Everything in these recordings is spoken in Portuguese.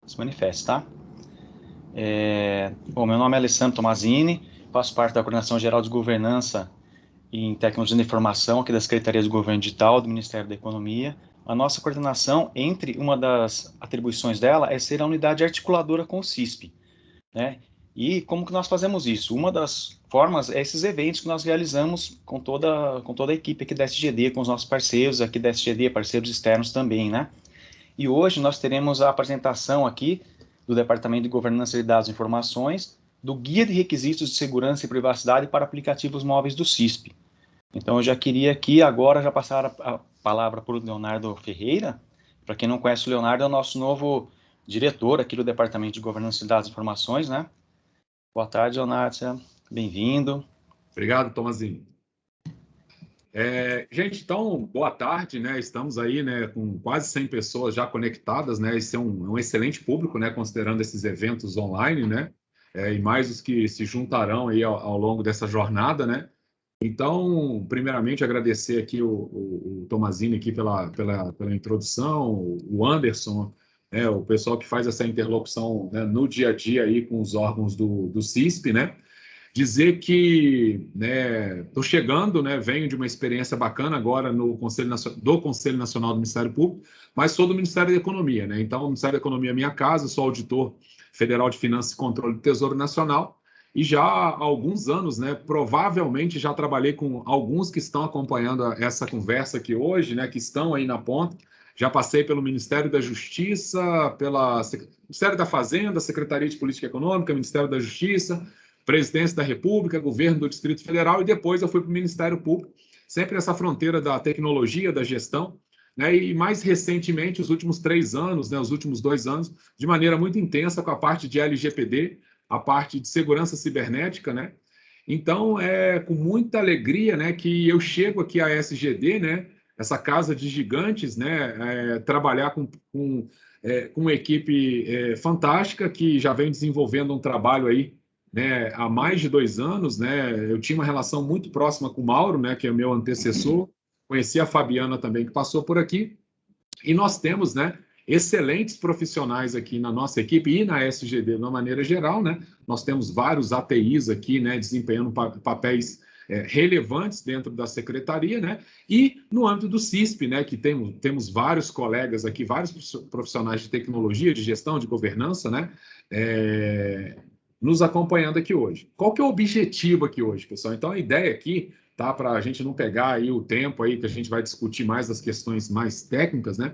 se manifeste, tá? Bom, meu nome é Alessandro Tomazini, faço parte da Coordenação Geral de Governança em Tecnologia da Informação, aqui da Secretaria de Governo Digital, do Ministério da Economia. A nossa coordenação, entre uma das atribuições dela, é ser a unidade articuladora com o CISP, né? E como que nós fazemos isso? Uma das formas é esses eventos que nós realizamos com toda a equipe aqui da SGD, com os nossos parceiros aqui da SGD, parceiros externos também, né? E hoje nós teremos a apresentação aqui do Departamento de Governança de Dados e Informações do Guia de Requisitos de Segurança e Privacidade para Aplicativos Móveis do CISP. Então eu já queria aqui agora já passar a palavra para o Leonardo Ferreira. Para quem não conhece, o Leonardo é o nosso novo diretor aqui do Departamento de Governança de Dados e Informações, né? Boa tarde, Leonardo, seja bem-vindo. Obrigado, Tomazini. Gente, então, boa tarde, né? Estamos aí, né, com quase 100 pessoas já conectadas, né? Esse é um excelente público, né, considerando esses eventos online, né? E mais os que se juntarão aí ao longo dessa jornada, né? Então, primeiramente, agradecer aqui o Tomazini aqui pela introdução, o Anderson, né, o pessoal que faz essa interlocução, né, no dia a dia aí com os órgãos do CISP, né? Dizer que estou chegando, né, venho de uma experiência bacana agora no Conselho Nacional do Ministério Público, mas sou do Ministério da Economia, né? Então, o Ministério da Economia é minha casa, sou auditor federal de Finanças e Controle do Tesouro Nacional, e já há alguns anos, né, provavelmente já trabalhei com alguns que estão acompanhando essa conversa aqui hoje, né, que estão aí na ponta. Já passei pelo Ministério da Justiça, pela Ministério da Fazenda, Secretaria de Política Econômica, Ministério da Justiça, Presidência da República, Governo do Distrito Federal, e depois eu fui para o Ministério Público, sempre nessa fronteira da tecnologia, da gestão, né, e mais recentemente, os últimos 3 anos, né, os últimos 2 anos, de maneira muito intensa com a parte de LGPD, a parte de segurança cibernética, né? Então, é com muita alegria, né, que eu chego aqui à SGD, né, essa casa de gigantes, né, trabalhar com uma equipe fantástica que já vem desenvolvendo um trabalho aí, né, há mais de 2 anos, né? Eu tinha uma relação muito próxima com o Mauro, né, que é o meu antecessor, conheci a Fabiana também, que passou por aqui, e nós temos, né, excelentes profissionais aqui na nossa equipe e na SGD de uma maneira geral, né? Nós temos vários ATIs aqui, né, desempenhando papéis relevantes dentro da secretaria, né? E no âmbito do CISP, né, que temos vários colegas aqui, vários profissionais de tecnologia, de gestão, de governança, né? Nos acompanhando aqui hoje. Qual que é o objetivo aqui hoje, pessoal? Então, a ideia aqui, tá, para a gente não pegar aí o tempo aí que a gente vai discutir mais as questões mais técnicas, né?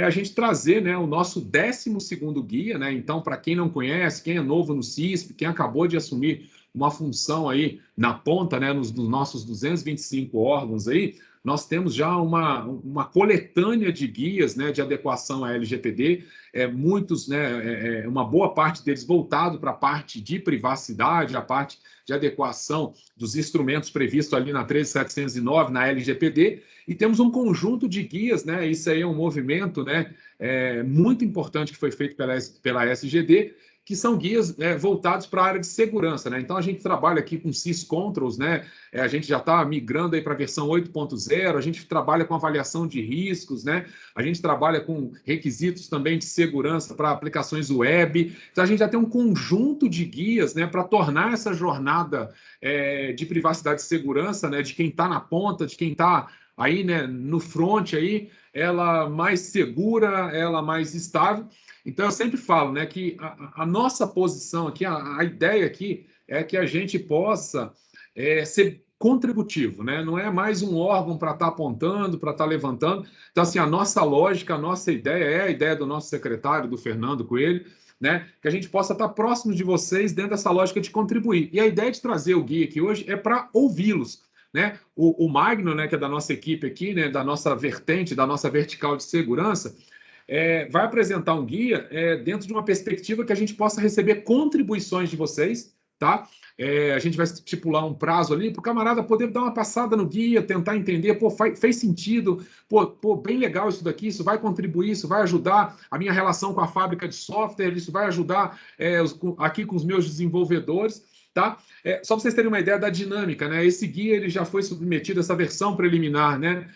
A gente trazer, né, o nosso 12º guia, né? Então, para quem não conhece, quem é novo no CISP, quem acabou de assumir uma função aí na ponta, né, nos nossos 225 órgãos aí, nós temos já uma coletânea de guias, né, de adequação à LGPD, muitos, né, uma boa parte deles voltado para a parte de privacidade, a parte de adequação dos instrumentos previstos ali na 13709, na LGPD, e temos um conjunto de guias, né, isso aí é um movimento, né, muito importante que foi feito pela SGD, que são guias voltados para a área de segurança, né? Então, a gente trabalha aqui com SysControls, né? A gente já está migrando aí para a versão 8.0, a gente trabalha com avaliação de riscos, né? A gente trabalha com requisitos também de segurança para aplicações web. Então, a gente já tem um conjunto de guias, né, para tornar essa jornada de privacidade e segurança, né, de quem está na ponta, de quem está aí, né, no front aí, ela mais segura, ela mais estável. Então, eu sempre falo, né, que a nossa posição aqui, a ideia aqui é que a gente possa ser contributivo, né? Não é mais um órgão para estar apontando, para estar levantando. Então, assim, a nossa lógica, a nossa ideia é a ideia do nosso secretário, do Fernando Coelho, né? Que a gente possa estar próximo de vocês dentro dessa lógica de contribuir. E a ideia de trazer o guia aqui hoje é para ouvi-los, né? O Magno, né, que é da nossa equipe aqui, né, da nossa vertente, da nossa vertical de segurança, vai apresentar um guia dentro de uma perspectiva que a gente possa receber contribuições de vocês, tá? A gente vai estipular um prazo ali para o camarada poder dar uma passada no guia, tentar entender, pô, fez sentido, pô, bem legal isso daqui, isso vai contribuir, isso vai ajudar a minha relação com a fábrica de software, isso vai ajudar aqui com os meus desenvolvedores, tá? Só para vocês terem uma ideia da dinâmica, né? Esse guia ele já foi submetido, essa versão preliminar, né?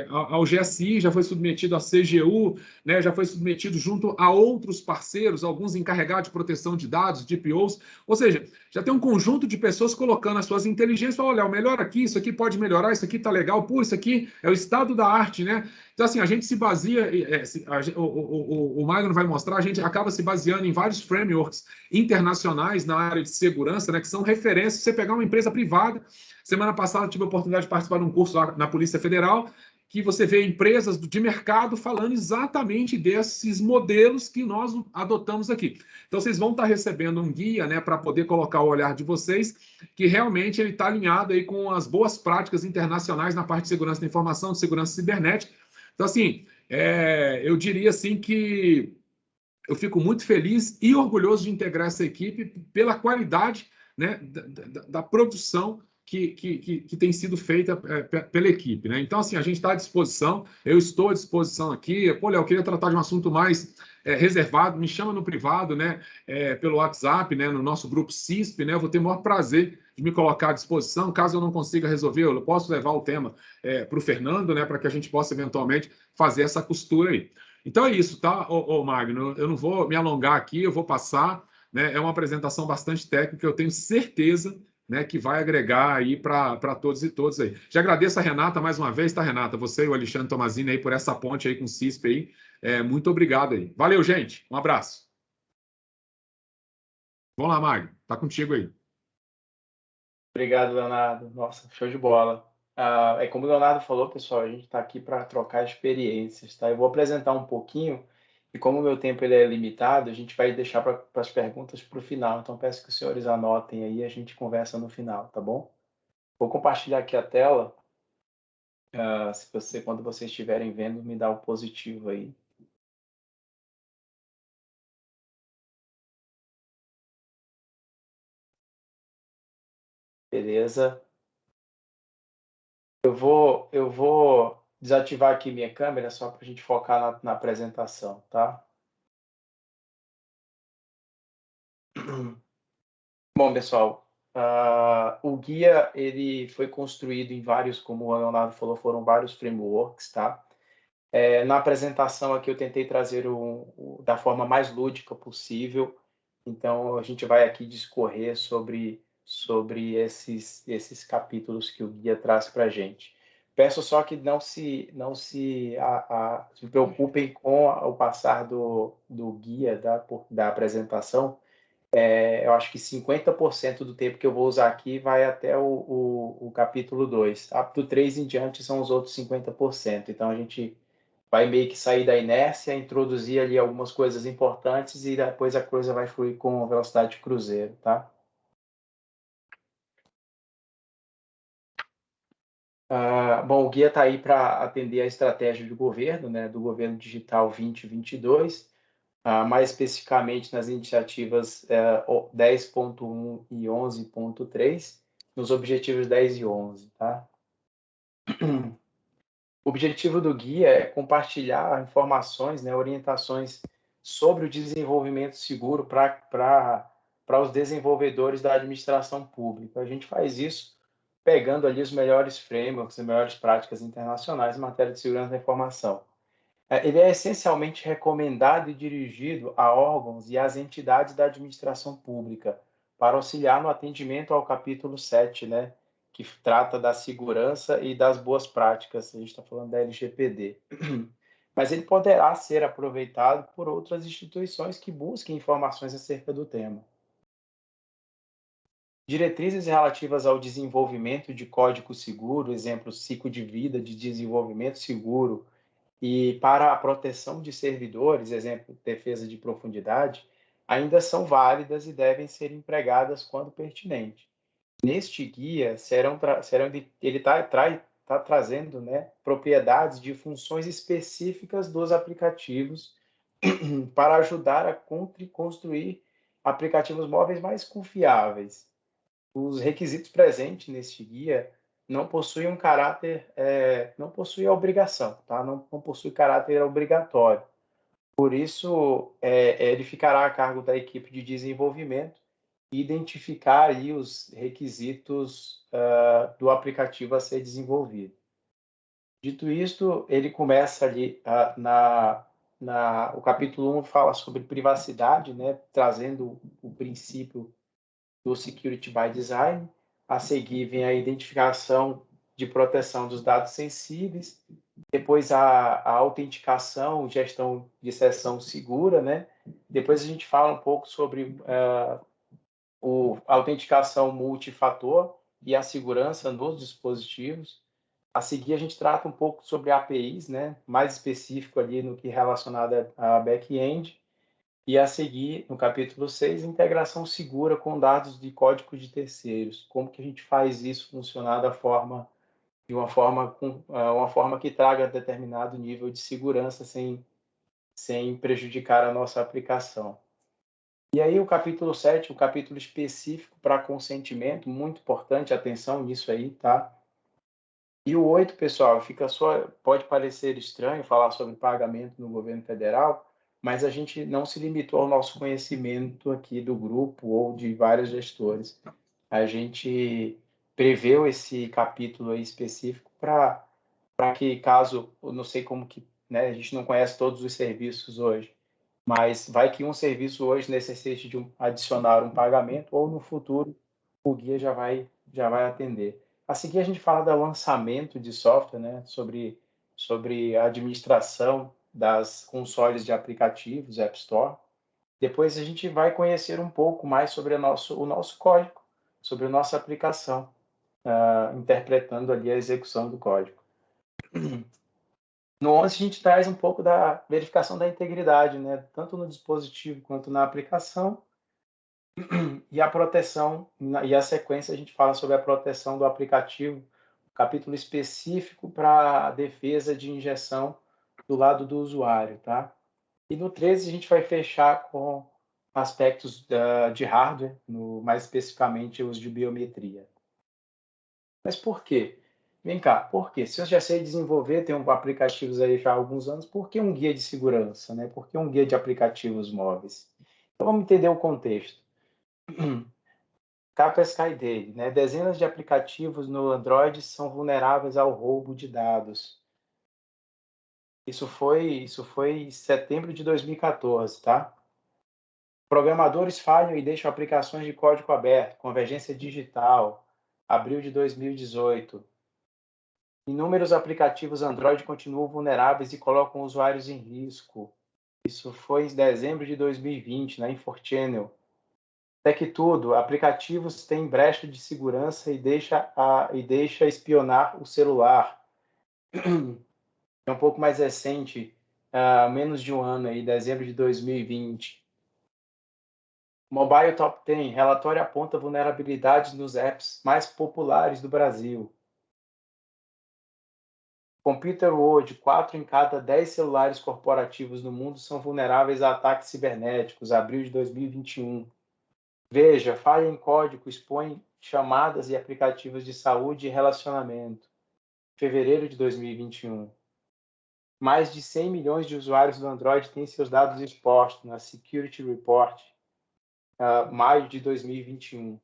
ao GSI, já foi submetido à CGU, né, já foi submetido junto a outros parceiros, alguns encarregados de proteção de dados, DPOs, ou seja, já tem um conjunto de pessoas colocando as suas inteligências, olha, o melhor aqui, isso aqui pode melhorar, isso aqui está legal, pô, isso aqui é o estado da arte, né? Então, assim, a gente se baseia, o Magno vai mostrar, a gente acaba se baseando em vários frameworks internacionais na área de segurança, né, que são referências. Você pegar uma empresa privada, semana passada eu tive a oportunidade de participar de um curso lá na Polícia Federal, que você vê empresas de mercado falando exatamente desses modelos que nós adotamos aqui. Então, vocês vão estar recebendo um guia, né, para poder colocar o olhar de vocês, que realmente ele está alinhado aí com as boas práticas internacionais na parte de segurança da informação, de segurança cibernética. Então, assim, eu diria assim que eu fico muito feliz e orgulhoso de integrar essa equipe pela qualidade, né, da produção que tem sido feita pela equipe, né? Então, assim, a gente está à disposição, eu estou à disposição aqui. Pô, Léo, eu queria tratar de um assunto mais reservado, me chama no privado, né, pelo WhatsApp, né, no nosso grupo CISP, né? Eu vou ter o maior prazer de me colocar à disposição. Caso eu não consiga resolver, eu posso levar o tema para o Fernando, né, para que a gente possa eventualmente fazer essa costura aí. Então é isso, tá, Magno? Eu não vou me alongar aqui, eu vou passar, né? É uma apresentação bastante técnica, eu tenho certeza, né, que vai agregar aí para todos e todas aí. Já agradeço a Renata mais uma vez, tá, Renata? Você e o Alexandre Tomazini aí por essa ponte aí com o CISP aí. Muito obrigado aí. Valeu, gente. Um abraço. Vamos lá, Magno. Tá contigo aí. Obrigado, Leonardo. Nossa, show de bola. Como o Leonardo falou, pessoal, a gente está aqui para trocar experiências, tá? Eu vou apresentar um pouquinho, e como o meu tempo ele é limitado, a gente vai deixar para as perguntas para o final. Então, peço que os senhores anotem aí e a gente conversa no final, tá bom? Vou compartilhar aqui a tela. Quando vocês estiverem vendo, me dá o positivo aí. Beleza. Eu vou desativar aqui minha câmera só para a gente focar na apresentação, tá? Bom, pessoal, o guia ele foi construído em vários, como o Leonardo falou, foram vários frameworks, tá? Na apresentação aqui eu tentei trazer da forma mais lúdica possível, então a gente vai aqui discorrer sobre esses capítulos que o guia traz para a gente. Peço só que não se preocupem com o passar do guia da apresentação. Eu acho que 50% do tempo que eu vou usar aqui vai até o capítulo 2. Do 3 em diante são os outros 50%. Então, a gente vai meio que sair da inércia, introduzir ali algumas coisas importantes e depois a coisa vai fluir com velocidade de cruzeiro, tá? Bom, o guia está aí para atender a estratégia do governo, né, do Governo Digital 2022, mais especificamente nas iniciativas 10.1 e 11.3, nos objetivos 10 e 11. Tá? O objetivo do guia é compartilhar informações, né, orientações sobre o desenvolvimento seguro para os desenvolvedores da administração pública. A gente faz isso pegando ali os melhores frameworks, as melhores práticas internacionais em matéria de segurança da informação. Ele é essencialmente recomendado e dirigido a órgãos e às entidades da administração pública para auxiliar no atendimento ao capítulo 7, né, que trata da segurança e das boas práticas. A gente está falando da LGPD. Mas ele poderá ser aproveitado por outras instituições que busquem informações acerca do tema. Diretrizes relativas ao desenvolvimento de código seguro, exemplo, ciclo de vida de desenvolvimento seguro, e para a proteção de servidores, exemplo, defesa de profundidade, ainda são válidas e devem ser empregadas quando pertinente. Neste guia, ele está trazendo, né, propriedades de funções específicas dos aplicativos para ajudar a construir aplicativos móveis mais confiáveis. Os requisitos presentes neste guia não possuem um caráter, não possuem a obrigação, tá? Não possui caráter obrigatório. Por isso, ele ficará a cargo da equipe de desenvolvimento e identificar aí os requisitos do aplicativo a ser desenvolvido. Dito isto, ele começa ali o capítulo 1 fala sobre privacidade, né, trazendo o princípio do Security by Design. A seguir vem a identificação de proteção dos dados sensíveis, depois a autenticação, gestão de sessão segura, né? Depois a gente fala um pouco sobre a autenticação multifator e a segurança nos dispositivos. A seguir, a gente trata um pouco sobre APIs, né? Mais específico ali no que é relacionado a back-end. E a seguir, no capítulo 6, integração segura com dados de código de terceiros. Como que a gente faz isso funcionar de uma forma que traga determinado nível de segurança sem prejudicar a nossa aplicação. E aí o capítulo 7, o capítulo específico para consentimento, muito importante, atenção nisso aí, tá? E o 8, pessoal, pode parecer estranho falar sobre pagamento no governo federal, mas a gente não se limitou ao nosso conhecimento aqui do grupo ou de vários gestores. A gente preveu esse capítulo aí específico para que caso, eu não sei como que, né, a gente não conhece todos os serviços hoje, mas vai que um serviço hoje necessite de adicionar um pagamento ou no futuro o guia já vai atender. A seguir a gente fala do lançamento de software, né, sobre a administração das consoles de aplicativos, App Store. Depois a gente vai conhecer um pouco mais sobre o nosso código, sobre a nossa aplicação, interpretando ali a execução do código. No 11 a gente traz um pouco da verificação da integridade, né, tanto no dispositivo quanto na aplicação, e a proteção, e a sequência a gente fala sobre a proteção do aplicativo, capítulo específico para a defesa de injeção do lado do usuário, tá? E no 13 a gente vai fechar com aspectos de hardware, mais especificamente os de biometria. Mas por quê? Vem cá, por quê? Se eu já sei desenvolver, tenho aplicativos aí já há alguns anos, por que um guia de segurança, né? Por que um guia de aplicativos móveis? Então vamos entender o contexto. Kaspersky dele, né? Dezenas de aplicativos no Android são vulneráveis ao roubo de dados. Isso foi em setembro de 2014, tá? Programadores falham e deixam aplicações de código aberto. Convergência digital, abril de 2018. Inúmeros aplicativos Android continuam vulneráveis e colocam usuários em risco. Isso foi em dezembro de 2020, na Infochannel. TechTudo, aplicativos têm brecha de segurança e deixa espionar o celular. É um pouco mais recente, menos de um ano, aí, dezembro de 2020. Mobile Top 10, relatório aponta vulnerabilidades nos apps mais populares do Brasil. Computer World, 4 em cada 10 celulares corporativos no mundo são vulneráveis a ataques cibernéticos, abril de 2021. Veja, falha em código expõe chamadas e aplicativos de saúde e relacionamento, fevereiro de 2021. Mais de 100 milhões de usuários do Android têm seus dados expostos na Security Report, maio de 2021.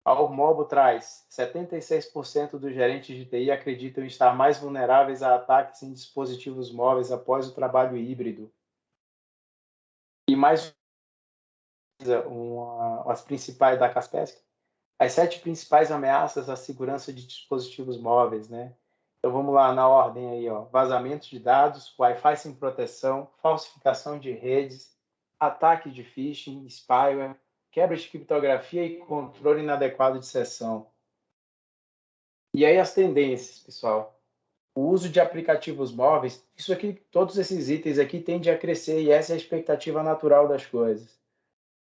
A Ormobo traz 76% dos gerentes de TI acreditam estar mais vulneráveis a ataques em dispositivos móveis após o trabalho híbrido. E mais as principais da Kaspersky, as 7 principais ameaças à segurança de dispositivos móveis, né? Então vamos lá na ordem aí, ó. Vazamento de dados, Wi-Fi sem proteção, falsificação de redes, ataque de phishing, spyware, quebra de criptografia e controle inadequado de sessão. E aí as tendências, pessoal. O uso de aplicativos móveis, isso aqui, todos esses itens aqui tendem a crescer e essa é a expectativa natural das coisas.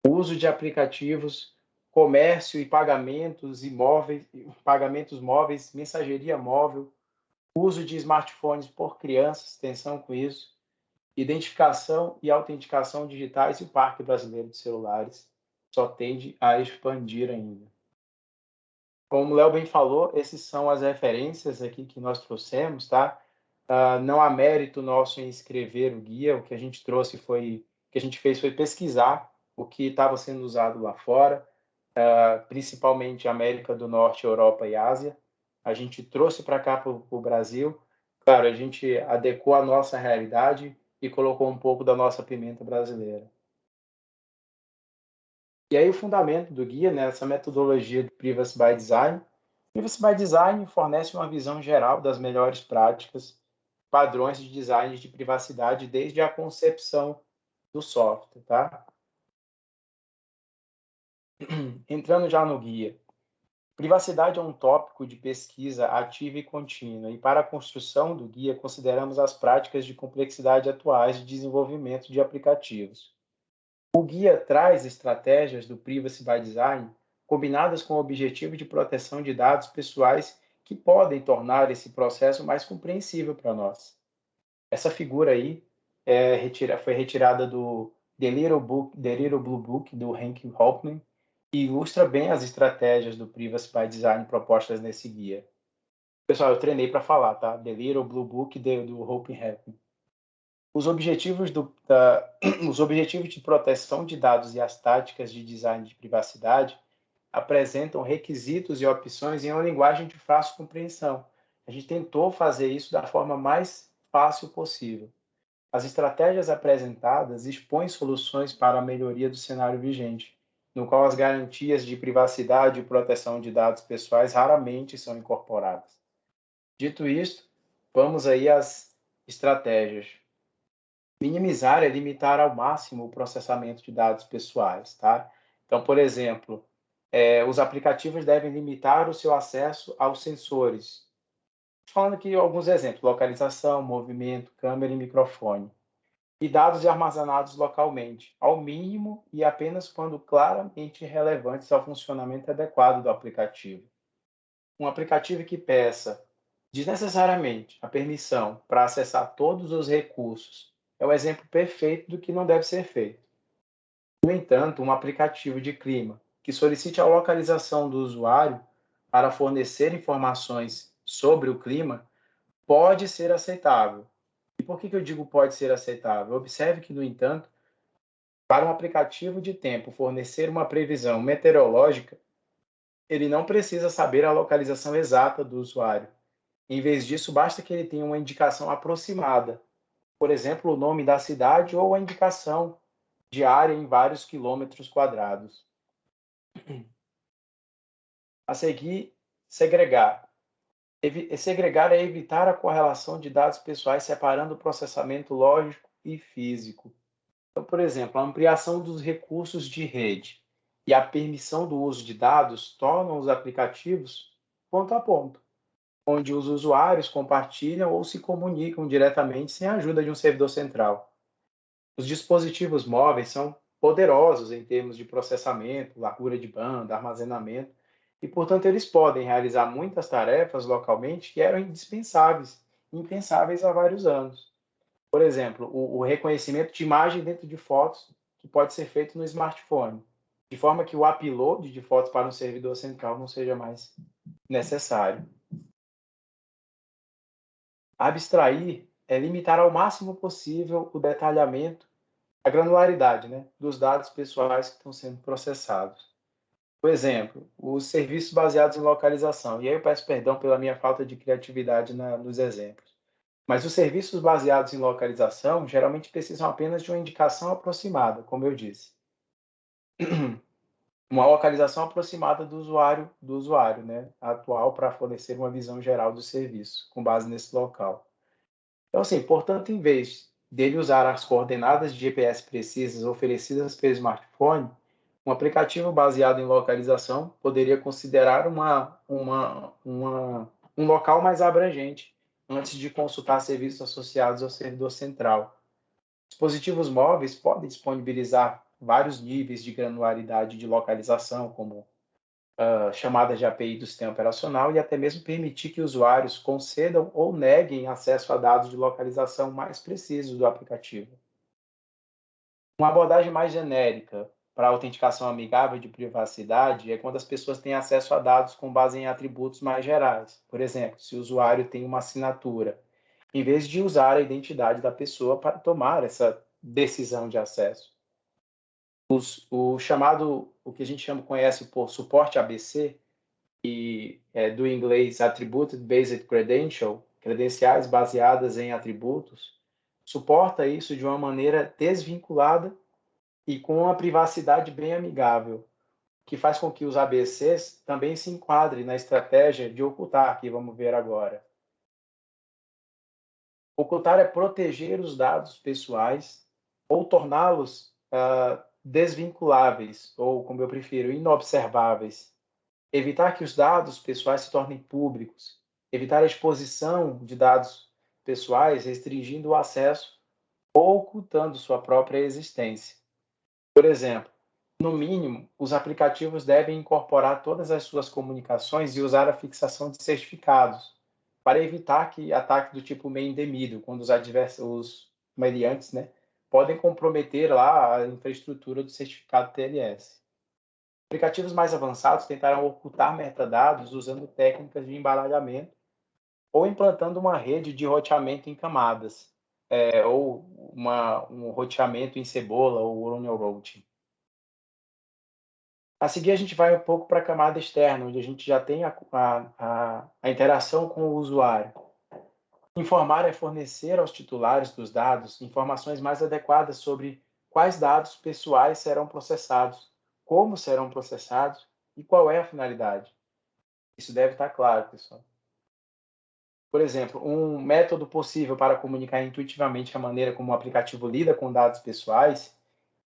O uso de aplicativos, comércio e pagamentos móveis, mensageria móvel, uso de smartphones por crianças, atenção com isso, identificação e autenticação digitais e o parque brasileiro de celulares só tende a expandir ainda. Como o Léo bem falou, essas são as referências aqui que nós trouxemos, tá? Não há mérito nosso em escrever o guia, o que a gente fez foi pesquisar o que estava sendo usado lá fora, principalmente América do Norte, Europa e Ásia, a gente trouxe para cá, para o Brasil. Claro, a gente adequou a nossa realidade e colocou um pouco da nossa pimenta brasileira. E aí o fundamento do guia, né, essa metodologia de Privacy by Design. Privacy by Design fornece uma visão geral das melhores práticas, padrões de design de privacidade desde a concepção do software, tá? Entrando já no guia. Privacidade é um tópico de pesquisa ativa e contínua, e para a construção do guia consideramos as práticas de complexidade atuais de desenvolvimento de aplicativos. O guia traz estratégias do Privacy by Design combinadas com o objetivo de proteção de dados pessoais que podem tornar esse processo mais compreensível para nós. Essa figura aí foi retirada do The Little Blue Book, do Hank Hoffman, e ilustra bem as estratégias do Privacy by Design propostas nesse guia. Pessoal, eu treinei para falar, tá? The Little Blue Book do Hope Happy. Os objetivos os objetivos de proteção de dados e as táticas de design de privacidade apresentam requisitos e opções em uma linguagem de fácil compreensão. A gente tentou fazer isso da forma mais fácil possível. As estratégias apresentadas expõem soluções para a melhoria do cenário vigente, no qual as garantias de privacidade e proteção de dados pessoais raramente são incorporadas. Dito isto, vamos aí às estratégias. Minimizar é limitar ao máximo o processamento de dados pessoais, tá? Então, por exemplo, os aplicativos devem limitar o seu acesso aos sensores. Falando aqui alguns exemplos: localização, movimento, câmera e microfone. E dados armazenados localmente, ao mínimo e apenas quando claramente relevantes ao funcionamento adequado do aplicativo. Um aplicativo que peça desnecessariamente a permissão para acessar todos os recursos é o exemplo perfeito do que não deve ser feito. No entanto, um aplicativo de clima que solicite a localização do usuário para fornecer informações sobre o clima pode ser aceitável. E por que eu digo pode ser aceitável? Observe que, no entanto, para um aplicativo de tempo fornecer uma previsão meteorológica, ele não precisa saber a localização exata do usuário. Em vez disso, basta que ele tenha uma indicação aproximada, por exemplo, o nome da cidade ou a indicação de área em vários quilômetros quadrados. A seguir, segregar. Segregar é evitar a correlação de dados pessoais separando o processamento lógico e físico. Então, por exemplo, a ampliação dos recursos de rede e a permissão do uso de dados tornam os aplicativos ponto a ponto, onde os usuários compartilham ou se comunicam diretamente sem a ajuda de um servidor central. Os dispositivos móveis são poderosos em termos de processamento, largura de banda, armazenamento, e, portanto, eles podem realizar muitas tarefas localmente que eram indispensáveis, impensáveis há vários anos. Por exemplo, o reconhecimento de imagem dentro de fotos, que pode ser feito no smartphone, de forma que o upload de fotos para um servidor central não seja mais necessário. Abstrair é limitar ao máximo possível o detalhamento, a granularidade, né, dos dados pessoais que estão sendo processados. Por exemplo, os serviços baseados em localização. E aí eu peço perdão pela minha falta de criatividade nos exemplos. Mas os serviços baseados em localização geralmente precisam apenas de uma indicação aproximada, como eu disse. Uma localização aproximada do usuário, né, atual, para fornecer uma visão geral do serviço, com base nesse local. Então, assim, portanto, em vez dele usar as coordenadas de GPS precisas oferecidas pelo smartphone, um aplicativo baseado em localização poderia considerar um local mais abrangente antes de consultar serviços associados ao servidor central. Dispositivos móveis podem disponibilizar vários níveis de granularidade de localização, como chamadas de API do sistema operacional, e até mesmo permitir que usuários concedam ou neguem acesso a dados de localização mais precisos do aplicativo. Uma abordagem mais genérica para a autenticação amigável de privacidade é quando as pessoas têm acesso a dados com base em atributos mais gerais. Por exemplo, se o usuário tem uma assinatura, em vez de usar a identidade da pessoa para tomar essa decisão de acesso. O que a gente conhece por suporte ABC, que é do inglês Attributed Based Credential, credenciais baseadas em atributos, suporta isso de uma maneira desvinculada e com uma privacidade bem amigável, que faz com que os ABCs também se enquadrem na estratégia de ocultar, que vamos ver agora. Ocultar é proteger os dados pessoais ou torná-los desvinculáveis, ou, como eu prefiro, inobserváveis. Evitar que os dados pessoais se tornem públicos. Evitar a exposição de dados pessoais, restringindo o acesso ou ocultando sua própria existência. Por exemplo, no mínimo, os aplicativos devem incorporar todas as suas comunicações e usar a fixação de certificados, para evitar que ataques do tipo main the middle, quando os meliantes, né, podem comprometer lá a infraestrutura do certificado TLS. Aplicativos mais avançados tentaram ocultar metadados usando técnicas de embaralhamento ou implantando uma rede de roteamento em camadas, ou um roteamento em cebola ou onion routing. A seguir, a gente vai um pouco para a camada externa, onde a gente já tem a interação com o usuário. Informar é fornecer aos titulares dos dados informações mais adequadas sobre quais dados pessoais serão processados, como serão processados e qual é a finalidade. Isso deve estar claro, pessoal. Por exemplo, um método possível para comunicar intuitivamente a maneira como o aplicativo lida com dados pessoais,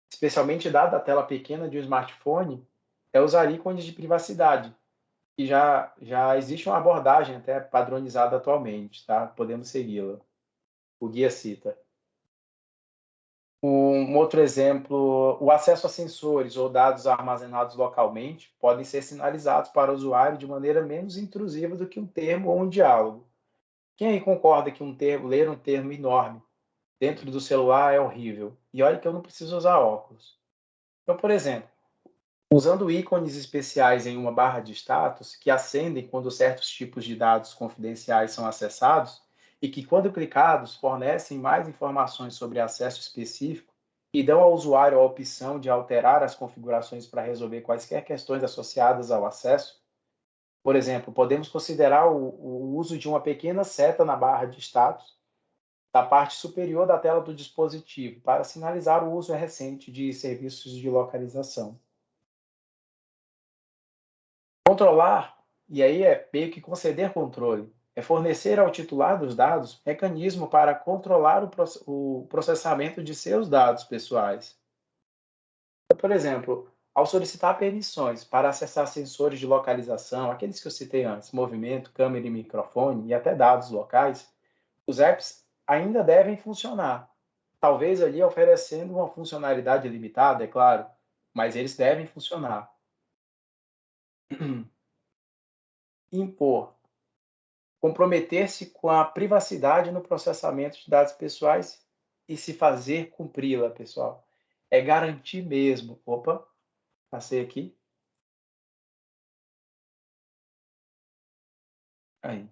especialmente dada a tela pequena de um smartphone, é usar ícones de privacidade, que já existe uma abordagem até padronizada atualmente, tá? Podemos segui-la. O guia cita. Um outro exemplo, o acesso a sensores ou dados armazenados localmente podem ser sinalizados para o usuário de maneira menos intrusiva do que um termo ou um diálogo. Quem aí concorda que ler um termo enorme dentro do celular é horrível? E olha que eu não preciso usar óculos. Então, por exemplo, usando ícones especiais em uma barra de status que acendem quando certos tipos de dados confidenciais são acessados e que, quando clicados, fornecem mais informações sobre acesso específico e dão ao usuário a opção de alterar as configurações para resolver quaisquer questões associadas ao acesso. Por exemplo, podemos considerar o uso de uma pequena seta na barra de status da parte superior da tela do dispositivo para sinalizar o uso recente de serviços de localização. Controlar, e aí é meio que conceder controle, é fornecer ao titular dos dados mecanismo para controlar o processamento de seus dados pessoais. Por exemplo, ao solicitar permissões para acessar sensores de localização, aqueles que eu citei antes, movimento, câmera e microfone, e até dados locais, os apps ainda devem funcionar. Talvez ali oferecendo uma funcionalidade limitada, é claro, mas eles devem funcionar. Impor. Comprometer-se com a privacidade no processamento de dados pessoais e se fazer cumpri-la, pessoal. É garantir mesmo. Opa, passei aqui. Aí.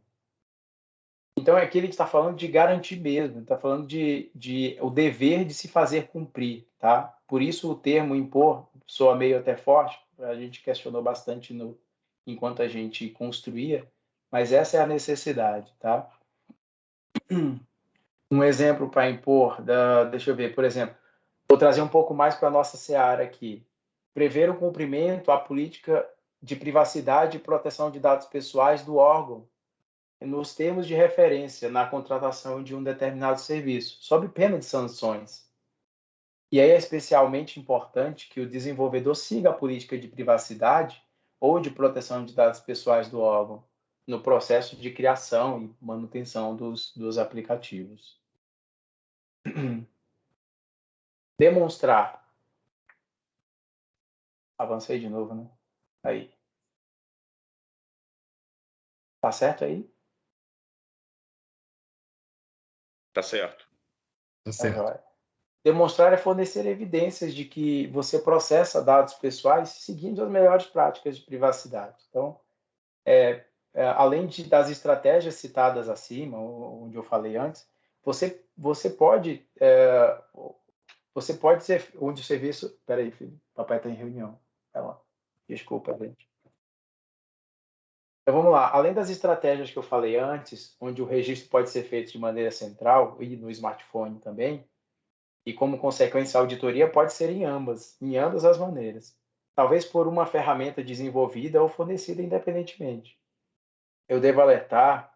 Então, é aquele que está falando de garantir mesmo, está falando de o dever de se fazer cumprir, tá? Por isso o termo impor soa meio até forte, a gente questionou bastante enquanto a gente construía, mas essa é a necessidade, tá? Um exemplo para impor, deixa eu ver, por exemplo, vou trazer um pouco mais para a nossa seara aqui. Prever o cumprimento à política de privacidade e proteção de dados pessoais do órgão nos termos de referência na contratação de um determinado serviço, sob pena de sanções. E aí é especialmente importante que o desenvolvedor siga a política de privacidade ou de proteção de dados pessoais do órgão no processo de criação e manutenção dos aplicativos. Demonstrar. Avancei de novo, né? Aí. Tá certo aí? Tá certo. Tá certo. Demonstrar é fornecer evidências de que você processa dados pessoais seguindo as melhores práticas de privacidade. Então, além das estratégias citadas acima, onde eu falei antes, você pode ser onde o serviço. Espera aí, filho, papai está em reunião. Vai lá. Desculpa, gente. Então vamos lá, além das estratégias que eu falei antes, onde o registro pode ser feito de maneira central e no smartphone também, e como consequência a auditoria pode ser em ambas as maneiras. Talvez por uma ferramenta desenvolvida ou fornecida independentemente. Eu devo alertar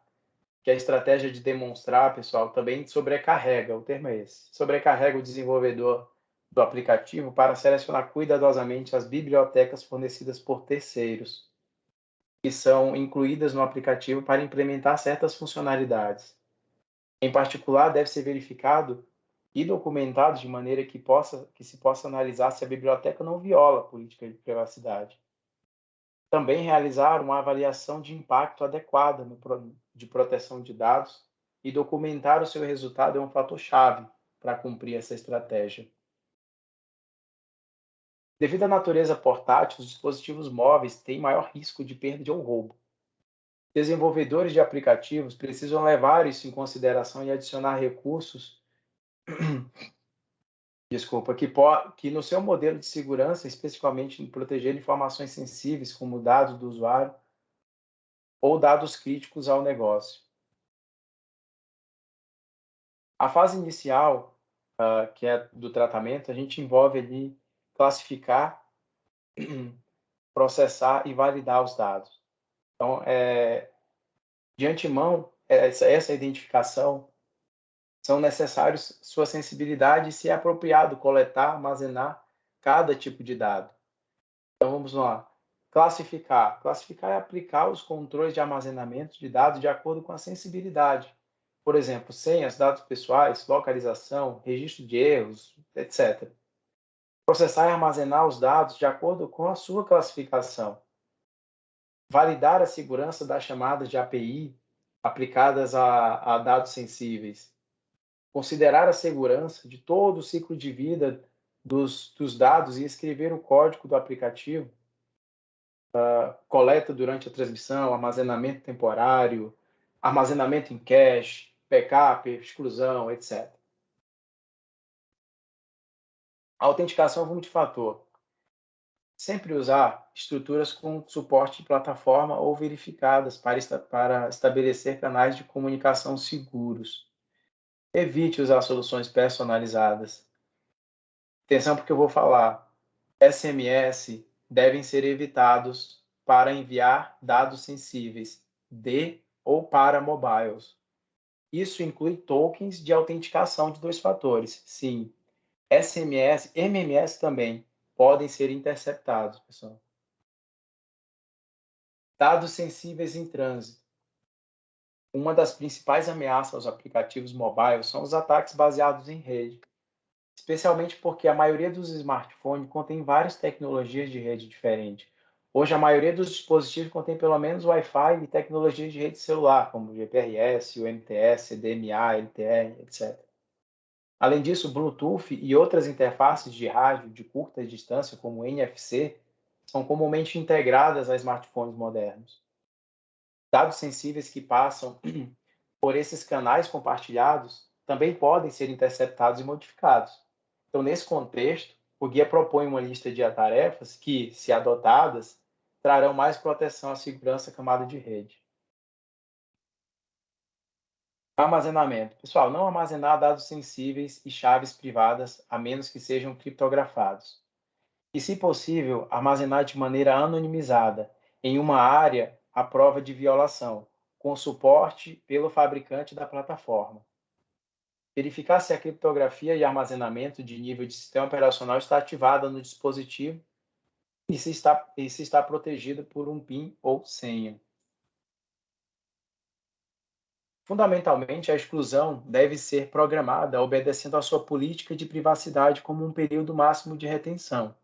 que a estratégia de demonstrar, pessoal, também sobrecarrega, o termo é esse, sobrecarrega o desenvolvedor do aplicativo para selecionar cuidadosamente as bibliotecas fornecidas por terceiros, que são incluídas no aplicativo para implementar certas funcionalidades. Em particular, deve ser verificado e documentado de maneira que se possa analisar se a biblioteca não viola a política de privacidade. Também realizar uma avaliação de impacto adequada de proteção de dados e documentar o seu resultado é um fator-chave para cumprir essa estratégia. Devido à natureza portátil, os dispositivos móveis têm maior risco de perda ou roubo. Desenvolvedores de aplicativos precisam levar isso em consideração e adicionar recursos, que no seu modelo de segurança, especificamente em proteger informações sensíveis, como dados do usuário ou dados críticos ao negócio. A fase inicial, que é do tratamento, a gente envolve ali classificar, processar e validar os dados. Então, de antemão, essa identificação são necessários sua sensibilidade e, se é apropriado, coletar, armazenar cada tipo de dado. Então, vamos lá. Classificar. Classificar é aplicar os controles de armazenamento de dados de acordo com a sensibilidade. Por exemplo, senhas, dados pessoais, localização, registro de erros, etc. Processar e armazenar os dados de acordo com a sua classificação. Validar a segurança das chamadas de API aplicadas a dados sensíveis. Considerar a segurança de todo o ciclo de vida dos dados e escrever o código do aplicativo, coleta durante a transmissão, armazenamento temporário, armazenamento em cache, backup, exclusão, etc. A autenticação multifator. Sempre usar estruturas com suporte de plataforma ou verificadas para estabelecer canais de comunicação seguros. Evite usar soluções personalizadas. Atenção porque eu vou falar. SMS devem ser evitados para enviar dados sensíveis de ou para mobiles. Isso inclui tokens de autenticação de 2 fatores. Sim, SMS, MMS também podem ser interceptados, pessoal. Dados sensíveis em trânsito. Uma das principais ameaças aos aplicativos mobile são os ataques baseados em rede, especialmente porque a maioria dos smartphones contém várias tecnologias de rede diferentes. Hoje, a maioria dos dispositivos contém pelo menos Wi-Fi e tecnologias de rede celular, como GPRS, UMTS, DMA, LTE, etc. Além disso, Bluetooth e outras interfaces de rádio de curta distância, como NFC, são comumente integradas a smartphones modernos. Dados sensíveis que passam por esses canais compartilhados também podem ser interceptados e modificados. Então, nesse contexto, o guia propõe uma lista de tarefas que, se adotadas, trarão mais proteção à segurança camada de rede. Armazenamento. Pessoal, não armazenar dados sensíveis e chaves privadas, a menos que sejam criptografados. E, se possível, armazenar de maneira anonimizada, em uma área à prova de violação, com suporte pelo fabricante da plataforma. Verificar se a criptografia e armazenamento de nível de sistema operacional está ativada no dispositivo e se está protegida por um PIN ou senha. Fundamentalmente, a exclusão deve ser programada obedecendo à sua política de privacidade como um período máximo de retenção,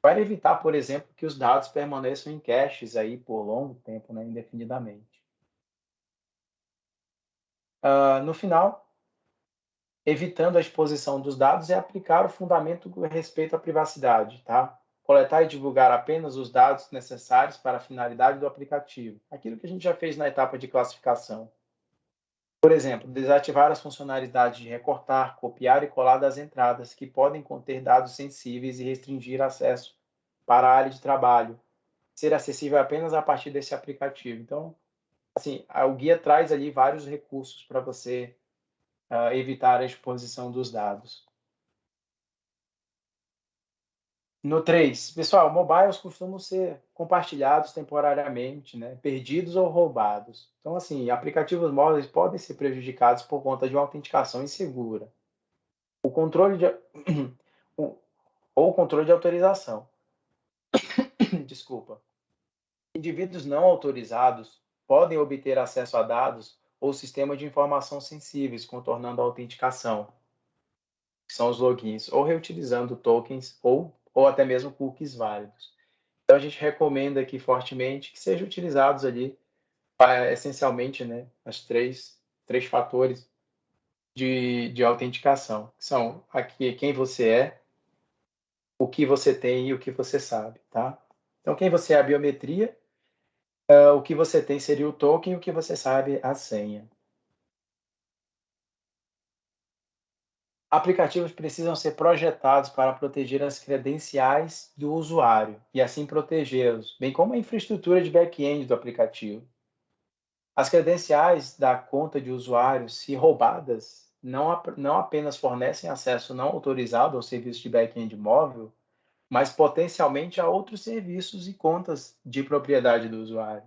para evitar, por exemplo, que os dados permaneçam em caches aí por longo tempo, né, indefinidamente. No final, evitando a exposição dos dados é aplicar o fundamento com respeito à privacidade, tá? Coletar e divulgar apenas os dados necessários para a finalidade do aplicativo, aquilo que a gente já fez na etapa de classificação. Por exemplo, desativar as funcionalidades de recortar, copiar e colar das entradas, que podem conter dados sensíveis e restringir acesso para a área de trabalho. ser acessível apenas a partir desse aplicativo. Então, assim, o guia traz ali vários recursos para você evitar a exposição dos dados. No 3, pessoal, mobiles costumam ser compartilhados temporariamente, né, perdidos ou roubados. Então, assim, aplicativos móveis podem ser prejudicados por conta de uma autenticação insegura. O controle de, ou controle de autorização. Desculpa. Indivíduos não autorizados podem obter acesso a dados ou sistemas de informação sensíveis, contornando a autenticação, que são os logins, ou reutilizando tokens ou até mesmo cookies válidos. Então, a gente recomenda aqui fortemente que sejam utilizados ali, essencialmente, né, os três fatores de autenticação, que são aqui quem você é, o que você tem e o que você sabe, tá? Então, quem você é a biometria, o que você tem seria o token e o que você sabe a senha. Aplicativos precisam ser projetados para proteger as credenciais do usuário e assim protegê-los, bem como a infraestrutura de back-end do aplicativo. As credenciais da conta de usuário, se roubadas, não apenas fornecem acesso não autorizado ao serviço de back-end móvel, mas potencialmente a outros serviços e contas de propriedade do usuário.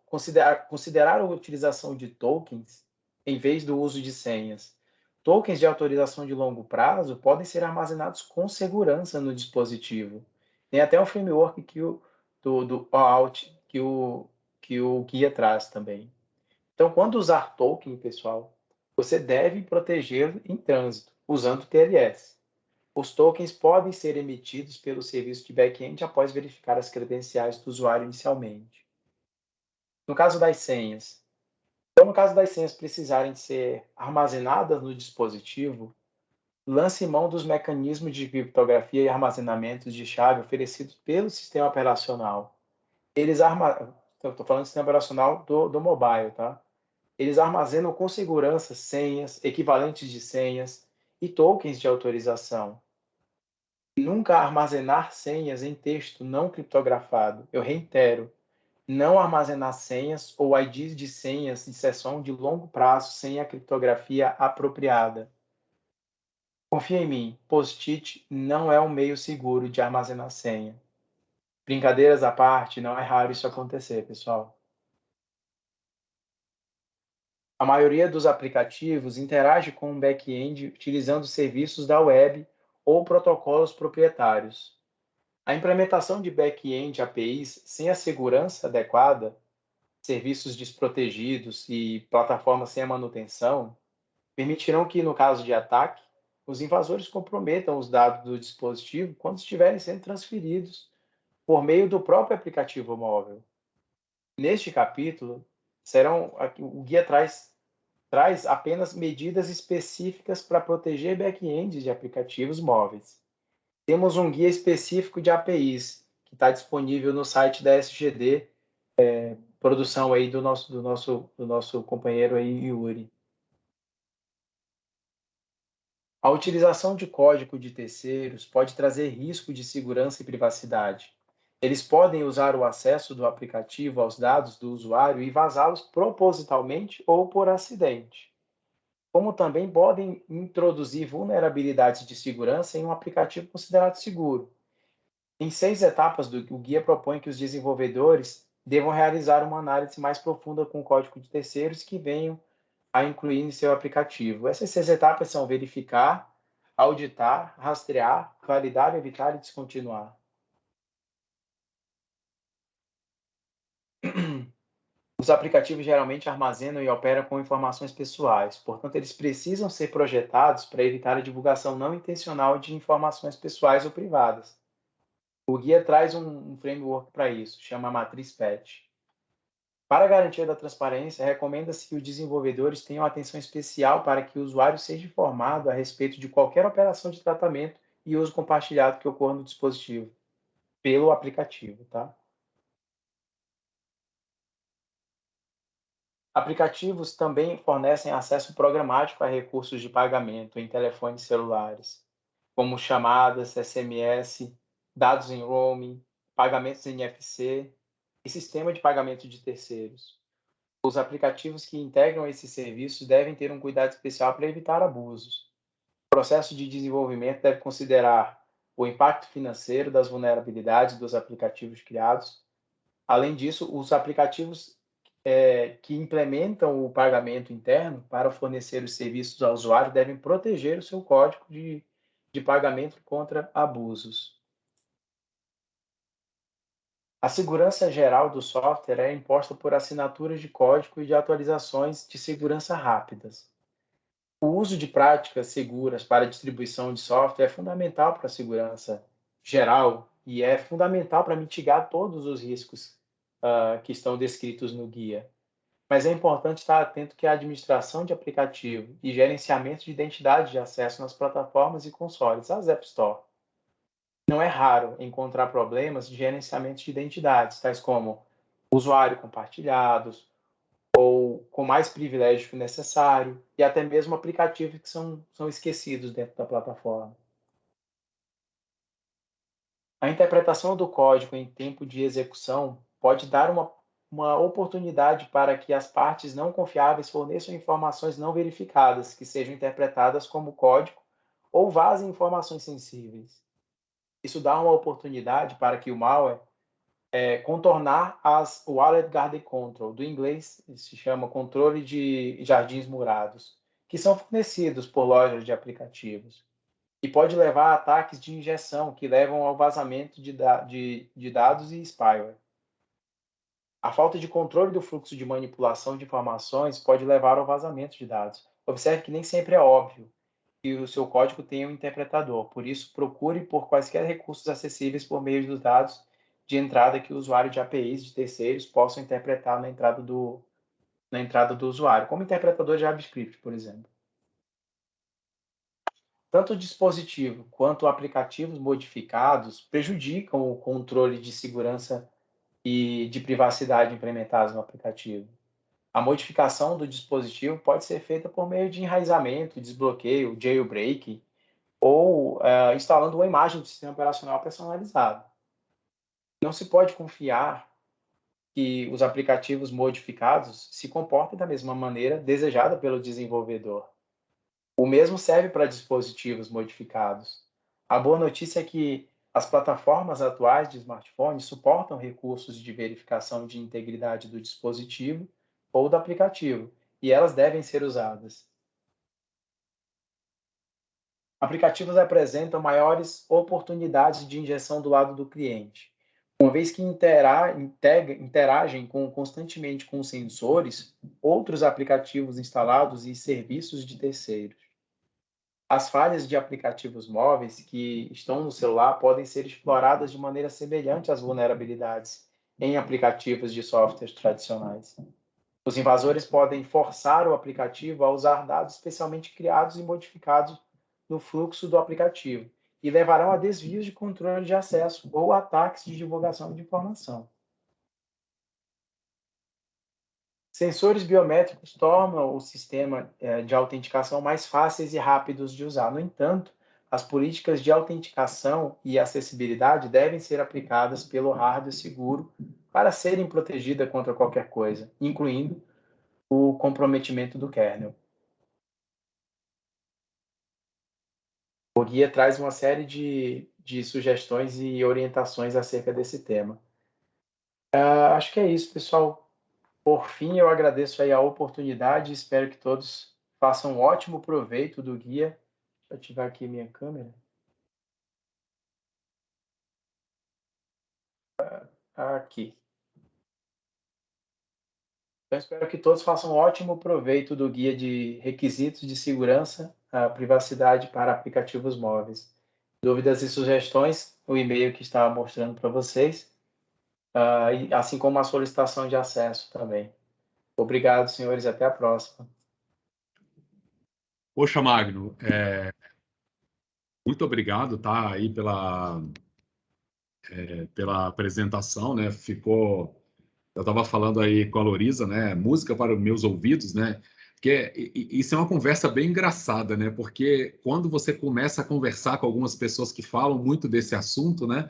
Considerar a utilização de tokens em vez do uso de senhas. Tokens de autorização de longo prazo podem ser armazenados com segurança no dispositivo. Tem até um framework do OAuth que o guia traz também. Então, quando usar token, pessoal, você deve protegê-lo em trânsito, usando TLS. Os tokens podem ser emitidos pelo serviço de back-end após verificar as credenciais do usuário inicialmente. No caso das senhas, então, no caso das senhas precisarem ser armazenadas no dispositivo, lance mão dos mecanismos de criptografia e armazenamento de chave oferecidos pelo sistema operacional. Estou falando do sistema operacional do mobile, tá? Eles armazenam com segurança senhas, equivalentes de senhas e tokens de autorização. Nunca armazenar senhas em texto não criptografado. Eu reitero, não armazenar senhas ou IDs de senhas de sessão de longo prazo sem a criptografia apropriada. Confia em mim, Post-it não é um meio seguro de armazenar senha. Brincadeiras à parte, não é raro isso acontecer, pessoal. A maioria dos aplicativos interage com o back-end utilizando serviços da web ou protocolos proprietários. A implementação de back-end APIs sem a segurança adequada, serviços desprotegidos e plataformas sem a manutenção, permitirão que, no caso de ataque, os invasores comprometam os dados do dispositivo quando estiverem sendo transferidos por meio do próprio aplicativo móvel. Neste capítulo, o guia traz apenas medidas específicas para proteger back-ends de aplicativos móveis. Temos um guia específico de APIs, que está disponível no site da SGD, produção aí do nosso companheiro aí, Yuri. A utilização de código de terceiros pode trazer risco de segurança e privacidade. Eles podem usar o acesso do aplicativo aos dados do usuário e vazá-los propositalmente ou por acidente. Como também podem introduzir vulnerabilidades de segurança em um aplicativo considerado seguro. Em 6 etapas, o guia propõe que os desenvolvedores devam realizar uma análise mais profunda com o código de terceiros que venham a incluir em seu aplicativo. Essas 6 etapas são verificar, auditar, rastrear, validar, evitar e descontinuar. Os aplicativos geralmente armazenam e operam com informações pessoais, portanto, eles precisam ser projetados para evitar a divulgação não intencional de informações pessoais ou privadas. O guia traz um framework para isso, chama Matriz PET. Para a garantia da transparência, recomenda-se que os desenvolvedores tenham atenção especial para que o usuário seja informado a respeito de qualquer operação de tratamento e uso compartilhado que ocorra no dispositivo, pelo aplicativo, tá? Aplicativos também fornecem acesso programático a recursos de pagamento em telefones celulares, como chamadas, SMS, dados em roaming, pagamentos NFC e sistema de pagamento de terceiros. Os aplicativos que integram esses serviços devem ter um cuidado especial para evitar abusos. O processo de desenvolvimento deve considerar o impacto financeiro das vulnerabilidades dos aplicativos criados. Além disso, os aplicativos que implementam o pagamento interno para fornecer os serviços ao usuário devem proteger o seu código de pagamento contra abusos. A segurança geral do software é imposta por assinaturas de código e de atualizações de segurança rápidas. O uso de práticas seguras para a distribuição de software é fundamental para a segurança geral e é fundamental para mitigar todos os riscos que estão descritos no guia. Mas é importante estar atento que a administração de aplicativo e gerenciamento de identidade de acesso nas plataformas e consoles, as App Store. Não é raro encontrar problemas de gerenciamento de identidades, tais como usuário compartilhados, ou com mais privilégio que o necessário, e até mesmo aplicativos que são esquecidos dentro da plataforma. A interpretação do código em tempo de execução pode dar uma oportunidade para que as partes não confiáveis forneçam informações não verificadas, que sejam interpretadas como código, ou vazem informações sensíveis. Isso dá uma oportunidade para que o malware contornar as Walled Garden Control, do inglês se chama controle de jardins murados, que são fornecidos por lojas de aplicativos. E pode levar a ataques de injeção, que levam ao vazamento de dados e spyware. A falta de controle do fluxo de manipulação de informações pode levar ao vazamento de dados. Observe que nem sempre é óbvio que o seu código tenha um interpretador, por isso procure por quaisquer recursos acessíveis por meio dos dados de entrada que o usuário de APIs de terceiros possam interpretar na entrada do usuário, como interpretador de JavaScript, por exemplo. Tanto o dispositivo quanto aplicativos modificados prejudicam o controle de segurança e de privacidade implementados no aplicativo. A modificação do dispositivo pode ser feita por meio de enraizamento, desbloqueio, jailbreak, ou instalando uma imagem do sistema operacional personalizado. Não se pode confiar que os aplicativos modificados se comportem da mesma maneira desejada pelo desenvolvedor. O mesmo serve para dispositivos modificados. A boa notícia é que as plataformas atuais de smartphones suportam recursos de verificação de integridade do dispositivo ou do aplicativo, e elas devem ser usadas. Aplicativos apresentam maiores oportunidades de injeção do lado do cliente. Uma vez que interagem constantemente com sensores, outros aplicativos instalados e serviços de terceiros. As falhas de aplicativos móveis que estão no celular podem ser exploradas de maneira semelhante às vulnerabilidades em aplicativos de software tradicionais. Os invasores podem forçar o aplicativo a usar dados especialmente criados e modificados no fluxo do aplicativo e levarão a desvios de controle de acesso ou ataques de divulgação de informação. Sensores biométricos tornam o sistema de autenticação mais fáceis e rápidos de usar. No entanto, as políticas de autenticação e acessibilidade devem ser aplicadas pelo hardware seguro para serem protegidas contra qualquer coisa, incluindo o comprometimento do kernel. O guia traz uma série de sugestões e orientações acerca desse tema. Acho que é isso, pessoal. Por fim, eu agradeço aí a oportunidade e espero que todos façam um ótimo proveito do guia. Deixa eu ativar aqui minha câmera. Aqui. Então, espero que todos façam um ótimo proveito do guia de requisitos de segurança e privacidade para aplicativos móveis. Dúvidas e sugestões, o e-mail que estava mostrando para vocês, assim como a solicitação de acesso também. Obrigado, senhores, até a próxima. Poxa, Magno, muito obrigado, tá, aí pela apresentação, né? Eu estava falando aí com a Lorisa, né? Música para os meus ouvidos, né? Porque isso é uma conversa bem engraçada, né? Porque quando você começa a conversar com algumas pessoas que falam muito desse assunto, né?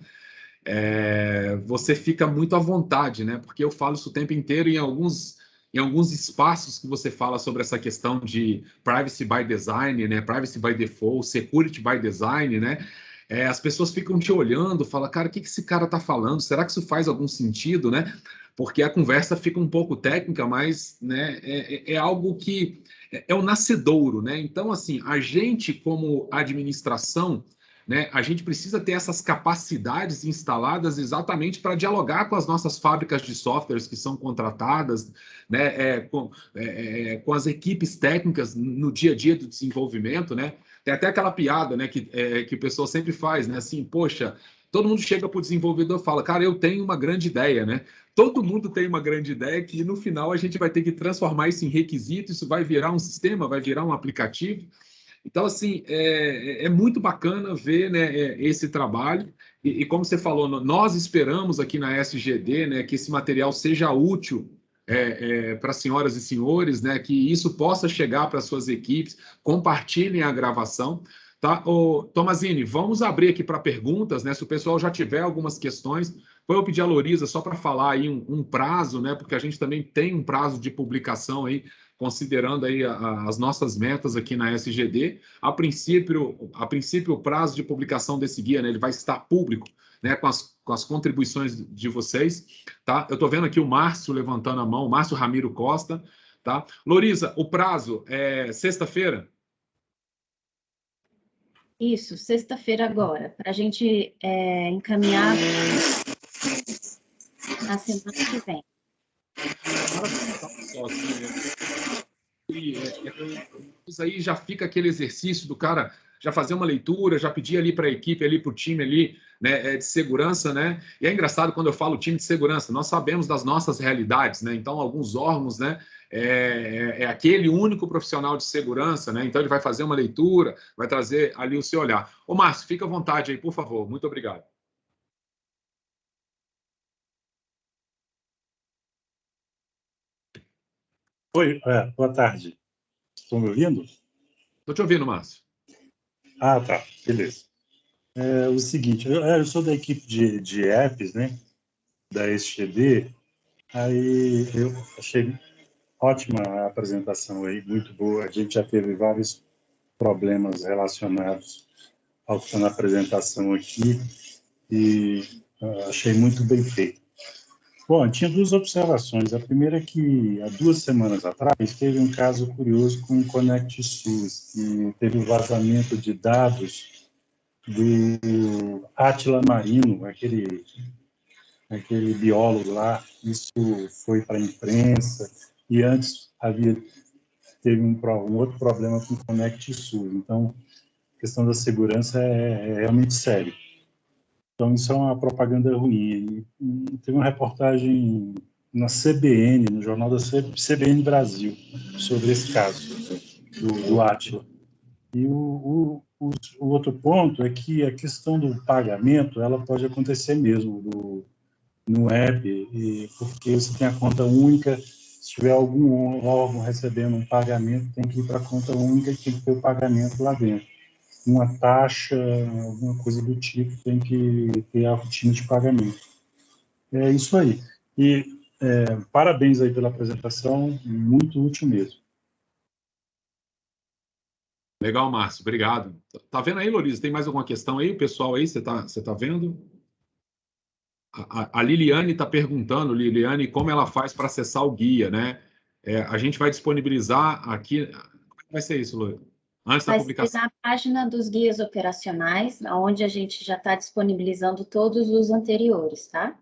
você fica muito à vontade, né? Porque eu falo isso o tempo inteiro em alguns espaços que você fala sobre essa questão de privacy by design, né? Privacy by default, security by design, né? As pessoas ficam te olhando, falam, cara, o que esse cara está falando? Será que isso faz algum sentido, né? Porque a conversa fica um pouco técnica, mas, né, é algo que é o nascedouro, né? Então, assim, a gente, como administração, né, a gente precisa ter essas capacidades instaladas exatamente para dialogar com as nossas fábricas de softwares que são contratadas, né, com as equipes técnicas no dia a dia do desenvolvimento, né? Tem até aquela piada, né, que o pessoal sempre faz, né? Assim, poxa, todo mundo chega para o desenvolvedor e fala, cara, eu tenho uma grande ideia, né? Todo mundo tem uma grande ideia que no final a gente vai ter que transformar isso em requisito, isso vai virar um sistema, vai virar um aplicativo. Então, assim, é muito bacana ver, né, esse trabalho. E como você falou, nós esperamos aqui na SGD, né, que esse material seja útil para senhoras e senhores, né, que isso possa chegar para suas equipes, compartilhem a gravação. Tá? Tomazini, vamos abrir aqui para perguntas, né? Se o pessoal já tiver algumas questões, eu pedi a Loriza só para falar aí um prazo, né? Porque a gente também tem um prazo de publicação aí, considerando aí as nossas metas aqui na SGD. A princípio, o prazo de publicação desse guia, né? Ele vai estar público, né? Com as contribuições de vocês, tá? Eu estou vendo aqui o Márcio levantando a mão, o Márcio Ramiro Costa, tá? Loriza, o prazo é sexta-feira? Isso, sexta-feira agora, para a gente encaminhar na semana que vem. Isso aí já fica aquele exercício do cara já fazer uma leitura, já pedir ali para a equipe, ali para o time ali, né, de segurança, né? E é engraçado quando eu falo time de segurança, nós sabemos das nossas realidades, né? Então, alguns órgãos, né, aquele único profissional de segurança, né? Então, ele vai fazer uma leitura, vai trazer ali o seu olhar. Ô, Márcio, fica à vontade aí, por favor. Muito obrigado. Oi, boa tarde. Estão me ouvindo? Estou te ouvindo, Márcio. Ah, tá. Beleza. O seguinte, eu sou da equipe de apps, né? Da SGD. Aí eu achei ótima a apresentação aí, muito boa. A gente já teve vários problemas relacionados ao que está na apresentação aqui e achei muito bem feito. Bom, tinha duas observações. A primeira é que, há 2 semanas atrás, teve um caso curioso com o Connect SUS, que teve o vazamento de dados do Átila Marino, aquele biólogo lá. Isso foi para a imprensa, e antes teve um outro problema com o Connect SUS. Então, a questão da segurança é realmente séria. Então, isso é uma propaganda ruim. E teve uma reportagem na CBN, no jornal da CBN Brasil, sobre esse caso do Átila. E o outro ponto é que a questão do pagamento, ela pode acontecer mesmo no app, porque você tem a conta única. Se tiver algum órgão recebendo um pagamento, tem que ir para a conta única e tem que ter o pagamento lá dentro. Uma taxa, alguma coisa do tipo, tem que ter a rotina de pagamento. É isso aí. E parabéns aí pela apresentação, muito útil mesmo. Legal, Márcio, obrigado. Tá vendo aí, Loriza? Tem mais alguma questão aí, pessoal aí? Você tá vendo? A Liliane está perguntando, Liliane, como ela faz para acessar o guia, né? A gente vai disponibilizar aqui. Como vai ser isso, Loriza? Antes da publicação. Vai ser na página dos guias operacionais, onde a gente já está disponibilizando todos os anteriores, tá?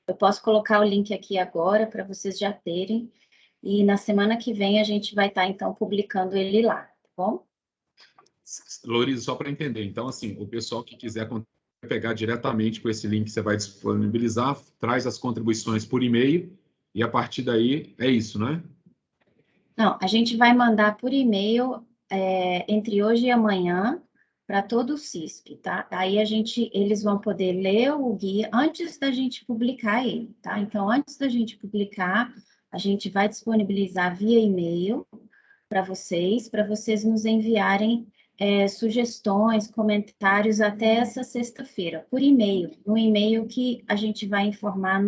Eu posso colocar o link aqui agora para vocês já terem, e na semana que vem a gente vai estar, então, publicando ele lá, tá bom? Loriza, só para entender. Então, assim, o pessoal que quiser pegar diretamente com esse link que você vai disponibilizar, traz as contribuições por e-mail, e a partir daí é isso, né? Não, a gente vai mandar por e-mail entre hoje e amanhã para todo o CISP, tá? Aí eles vão poder ler o guia antes da gente publicar ele, tá? Então, antes da gente publicar, a gente vai disponibilizar via e-mail para vocês nos enviarem sugestões, comentários até essa sexta-feira, por e-mail, no e-mail que a gente vai informar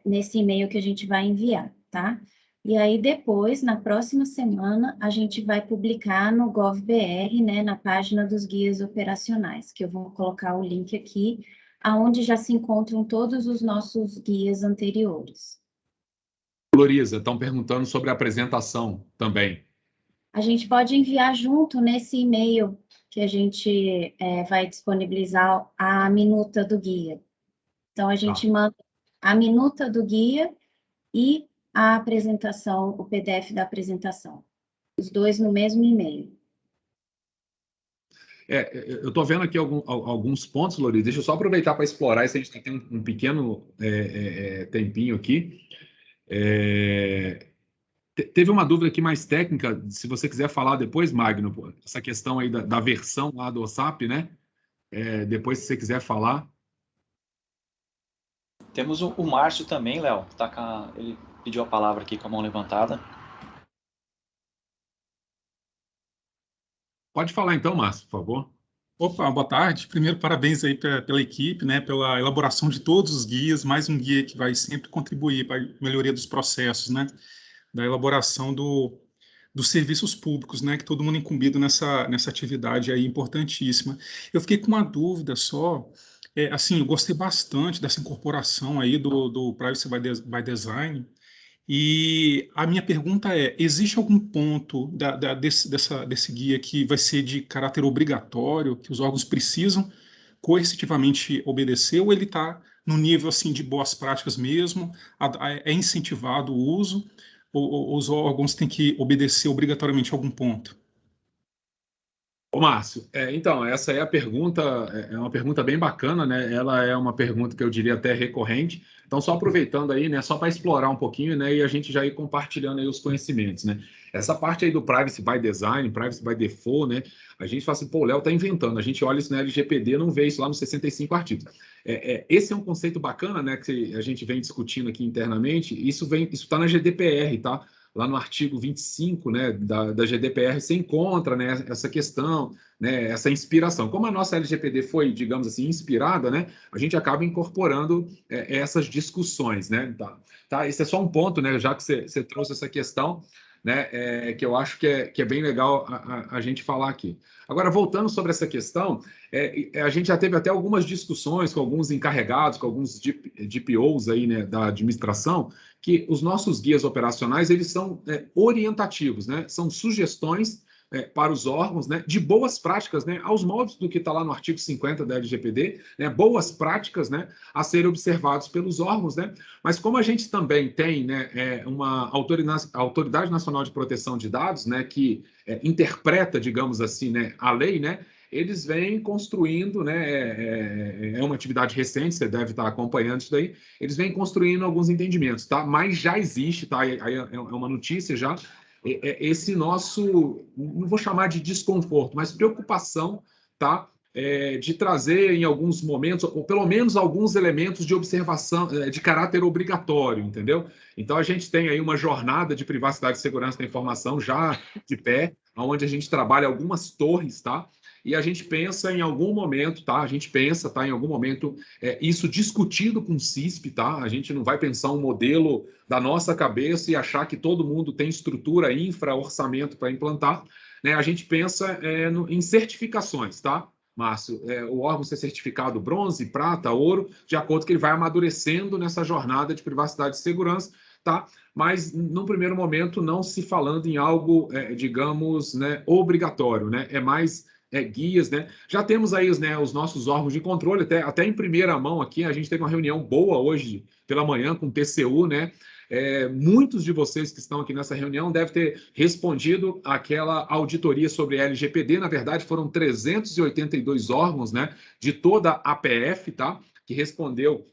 nesse e-mail que a gente vai enviar, tá? E aí depois, na próxima semana, a gente vai publicar no GovBR, né, na página dos guias operacionais, que eu vou colocar o link aqui, aonde já se encontram todos os nossos guias anteriores. Florisa, estão perguntando sobre a apresentação também. A gente pode enviar junto nesse e-mail que a gente vai disponibilizar a minuta do guia. Então, a gente manda a minuta do guia e a apresentação, o PDF da apresentação. Os dois no mesmo e-mail. Eu estou vendo aqui alguns pontos, Florisa. Deixa eu só aproveitar para explorar isso. A gente tem um pequeno tempinho aqui. Teve uma dúvida aqui mais técnica, se você quiser falar depois, Magno, essa questão aí da versão lá do OSAP, né? Depois, se você quiser falar. Temos o Márcio também, Léo, ele pediu a palavra aqui com a mão levantada. Pode falar então, Márcio, por favor. Opa, boa tarde. Primeiro, parabéns aí pela equipe, né, pela elaboração de todos os guias, mais um guia que vai sempre contribuir para a melhoria dos processos, né, da elaboração dos serviços públicos, né, que todo mundo é incumbido nessa atividade aí importantíssima. Eu fiquei com uma dúvida só, assim, eu gostei bastante dessa incorporação aí do Privacy by Design, e a minha pergunta existe algum ponto desse guia que vai ser de caráter obrigatório, que os órgãos precisam coercitivamente obedecer, ou ele está no nível assim, de boas práticas mesmo, é incentivado o uso, ou os órgãos têm que obedecer obrigatoriamente a algum ponto? Ô, Márcio, então, essa é a pergunta, é uma pergunta bem bacana, né? Ela é uma pergunta que eu diria até recorrente. Então, só aproveitando aí, né, só para explorar um pouquinho, né, e a gente já ir compartilhando aí os conhecimentos, né? Essa parte aí do Privacy by Design, Privacy by Default, né? A gente fala assim, pô, o Léo está inventando. A gente olha isso na LGPD, não vê isso lá nos 65 artigos. Esse é um conceito bacana, né, que a gente vem discutindo aqui internamente. Isso está na GDPR, tá? Lá no artigo 25, né, da GDPR, você encontra, né, essa questão, né, essa inspiração. Como a nossa LGPD foi, digamos assim, inspirada, né, a gente acaba incorporando essas discussões, né? Tá? Esse é só um ponto, né, já que você trouxe essa questão, né, que eu acho que é bem legal a gente falar aqui. Agora, voltando sobre essa questão, a gente já teve até algumas discussões com alguns encarregados, com alguns DPOs aí, né, da administração, que os nossos guias operacionais, eles são orientativos, né, são sugestões para os órgãos, né, de boas práticas, né, aos moldes do que está lá no artigo 50 da LGPD, né, boas práticas, né, a serem observados pelos órgãos, né, mas como a gente também tem, né, uma Autoridade Nacional de Proteção de Dados, né, que interpreta, digamos assim, né, a lei, né, eles vêm construindo, né, é uma atividade recente, você deve estar acompanhando isso daí, eles vêm construindo alguns entendimentos, tá? Mas já existe, tá? Aí é uma notícia já, esse nosso, não vou chamar de desconforto, mas preocupação, tá? De trazer em alguns momentos, ou pelo menos alguns elementos de observação de caráter obrigatório, entendeu? Então, a gente tem aí uma jornada de privacidade e segurança da informação já de pé, onde a gente trabalha algumas torres, tá? E a gente pensa em algum momento, tá? A gente pensa, tá? Em algum momento, isso discutido com o CISP, tá? A gente não vai pensar um modelo da nossa cabeça e achar que todo mundo tem estrutura, infra, orçamento para implantar, né? A gente pensa em certificações, tá? Márcio, o órgão ser certificado bronze, prata, ouro, de acordo com que ele vai amadurecendo nessa jornada de privacidade e segurança, tá? Mas, num primeiro momento, não se falando em algo, digamos, né, obrigatório, né? É mais guias, né? Já temos aí os nossos órgãos de controle, até em primeira mão aqui, a gente teve uma reunião boa hoje pela manhã com o TCU, né? Muitos de vocês que estão aqui nessa reunião devem ter respondido àquela auditoria sobre LGPD. Na verdade, foram 382 órgãos, né, de toda a APF, tá, que respondeu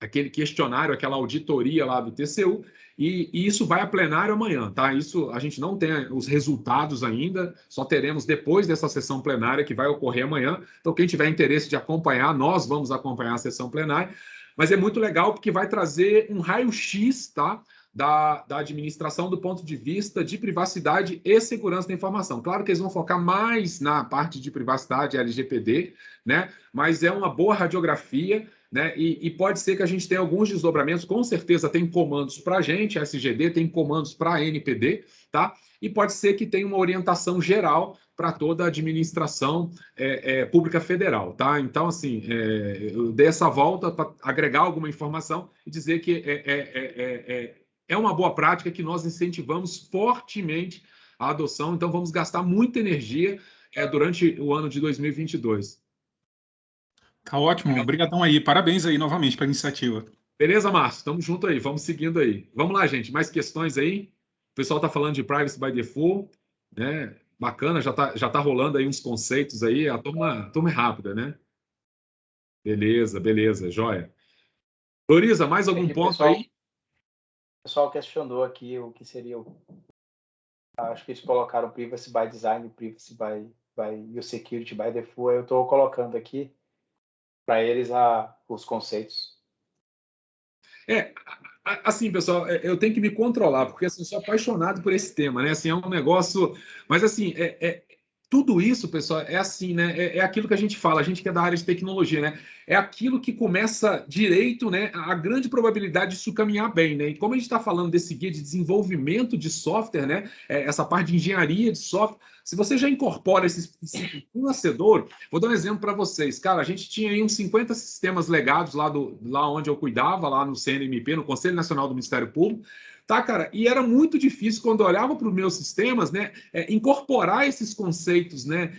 aquele questionário, aquela auditoria lá do TCU, e isso vai a plenário amanhã, tá? Isso a gente não tem os resultados ainda, só teremos depois dessa sessão plenária que vai ocorrer amanhã. Então, quem tiver interesse de acompanhar, nós vamos acompanhar a sessão plenária. Mas é muito legal porque vai trazer um raio-x, tá, da administração do ponto de vista de privacidade e segurança da informação. Claro que eles vão focar mais na parte de privacidade LGPD, né? Mas é uma boa radiografia, né? E pode ser que a gente tenha alguns desdobramentos, com certeza tem comandos para a gente, a SGD tem comandos para a NPD, tá? E pode ser que tenha uma orientação geral para toda a administração pública federal, tá? Então, assim, eu dei essa volta para agregar alguma informação e dizer que é uma boa prática que nós incentivamos fortemente a adoção, então vamos gastar muita energia durante o ano de 2022. Tá ótimo, obrigadão aí, parabéns aí novamente pela iniciativa. Beleza, Márcio? Estamos juntos aí, vamos seguindo aí. Vamos lá, gente, mais questões aí? O pessoal está falando de Privacy by Default, né? Bacana, já tá rolando aí uns conceitos aí, a turma é rápida, né? Beleza, joia. Floriza, mais algum ponto aí? O pessoal questionou aqui o que seria acho que eles colocaram Privacy by Design, Privacy by Security by Default. Eu estou colocando aqui para eles os conceitos. Assim, pessoal, eu tenho que me controlar, porque assim, eu sou apaixonado por esse tema, né? Assim, é um negócio... Mas, assim, tudo isso, pessoal, é assim, né? É aquilo que a gente fala, a gente que é da área de tecnologia, né? É aquilo que começa direito, né? A grande probabilidade disso caminhar bem, né? E como a gente está falando desse guia de desenvolvimento de software, né? Essa parte de engenharia de software, se você já incorpora esse nascedor, vou dar um exemplo para vocês. Cara, a gente tinha aí uns 50 sistemas legados lá onde eu cuidava, lá no CNMP, no Conselho Nacional do Ministério Público. Tá, cara? E era muito difícil, quando eu olhava para os meus sistemas, né, incorporar esses conceitos, né,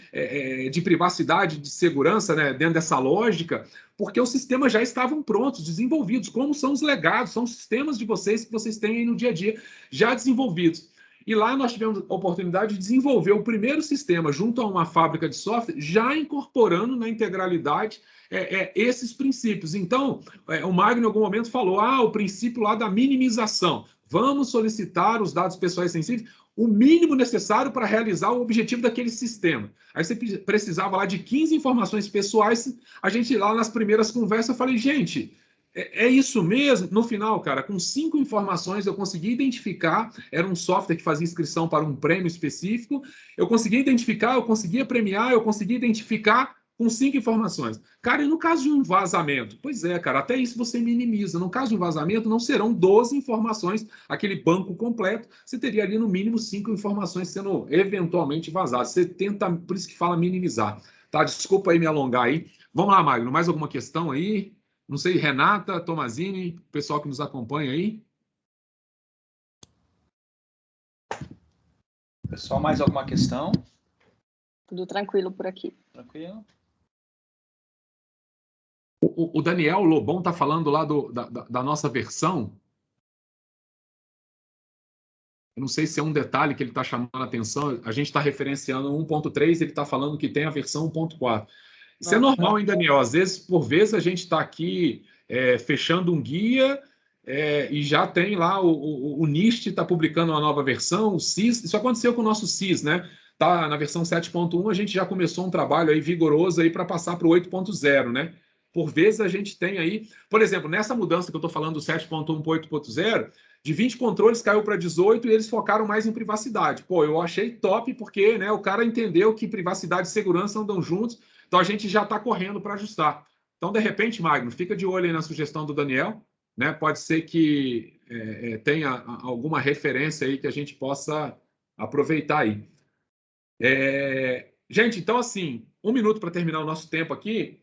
de privacidade, de segurança, né, dentro dessa lógica, porque os sistemas já estavam prontos, desenvolvidos, como são os legados, são os sistemas de vocês que vocês têm aí no dia a dia já desenvolvidos. E lá nós tivemos a oportunidade de desenvolver o primeiro sistema junto a uma fábrica de software, já incorporando na integralidade esses princípios. Então, o Magno em algum momento falou, o princípio lá da minimização. Vamos solicitar os dados pessoais sensíveis, o mínimo necessário para realizar o objetivo daquele sistema. Aí você precisava lá de 15 informações pessoais, a gente lá nas primeiras conversas, eu falei, gente, é isso mesmo? No final, cara, com 5 informações eu consegui identificar, era um software que fazia inscrição para um prêmio específico, eu conseguia identificar, eu conseguia premiar, eu conseguia identificar com 5 informações. Cara, e no caso de um vazamento? Pois é, cara, até isso você minimiza. No caso de um vazamento, não serão 12 informações, aquele banco completo, você teria ali no mínimo 5 informações sendo eventualmente vazadas. Você tenta, por isso que fala minimizar. Tá, desculpa aí me alongar aí. Vamos lá, Magno, mais alguma questão aí? Não sei, Renata, Tomazini, pessoal que nos acompanha aí. Pessoal, mais alguma questão? Tudo tranquilo por aqui. Tranquilo. O Daniel Lobão está falando lá da nossa versão. Eu não sei se é um detalhe que ele está chamando a atenção. A gente está referenciando 1.3, ele está falando que tem a versão 1.4. Isso é normal, hein, Daniel? Às vezes, por vezes, a gente está aqui fechando um guia e já tem lá o NIST está publicando uma nova versão, o CIS. Isso aconteceu com o nosso CIS, né? Tá na versão 7.1, a gente já começou um trabalho aí vigoroso aí para passar para o 8.0, né? Por vezes a gente tem aí, por exemplo, nessa mudança que eu estou falando do 7.1 para 8.0, de 20 controles caiu para 18 e eles focaram mais em privacidade. Pô, eu achei top porque, né, o cara entendeu que privacidade e segurança andam juntos, então a gente já está correndo para ajustar. Então, de repente, Magno, fica de olho aí na sugestão do Daniel, né? Pode ser que tenha alguma referência aí que a gente possa aproveitar aí. Gente, então, assim, 1 minuto para terminar o nosso tempo aqui.